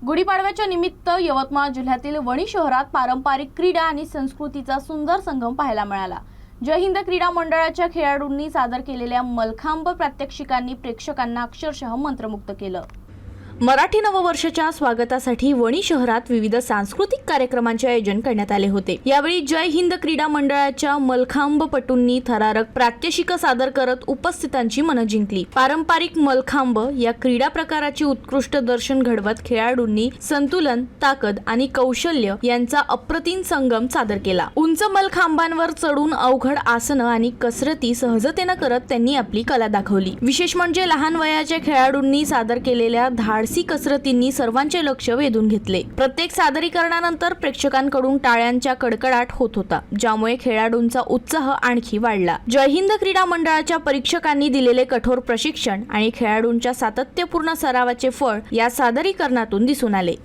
गुढीपाडव्याच्या निमित्त यवतमाळ जिल्ह्यातील वणी शहरात पारंपरिक क्रीडा आणि संस्कृतीचा सुंदर संगम पाहायला मिळाला। जय हिंद क्रीडा मंडळाच्या खेळाडूंनी सादर केलेल्या मलखांब प्रात्यक्षिकांनी प्रेक्षकांना अक्षरशः मंत्रमुग्ध केलं। मराठी नववर्षाच्या स्वागतासाठी वणी शहरात विविध सांस्कृतिक कार्यक्रमांचे आयोजन करण्यात आले होते। यावेळी जय हिंद क्रीडा मंडळाच्या मलखांबपटूंनी थरारक प्रात्यक्षिक सादर करत उपस्थितांची मनं जिंकली। पारंपरिक मलखांब या क्रीडा प्रकाराचे उत्कृष्ट दर्शन घडवत खेळाडूंनी संतुलन, ताकद आणि कौशल्य यांचा अप्रतिम संगम सादर केला। उंच मलखांबांवर चढून अवघड आसनं आणि कसरती सहजतेने करत त्यांनी आपली कला दाखवली। विशेष म्हणजे लहान वयाच्या खेळाडूंनी सादर केलेल्या धाडसी कसरतींनी सर्वांचे लक्ष वेधून घेतले। प्रत्येक सादरीकरणानंतर प्रेक्षकांकडून टाळ्यांचा कडकडाट होत होता, ज्यामुळे खेळाडूंचा उत्साह आणखी वाढला। जय हिंद क्रीडा मंडळाच्या परीक्षकांनी दिलेले कठोर प्रशिक्षण आणि खेळाडूंच्या सातत्यपूर्ण सरावाचे फळ या सादरीकरणातून दिसून आले।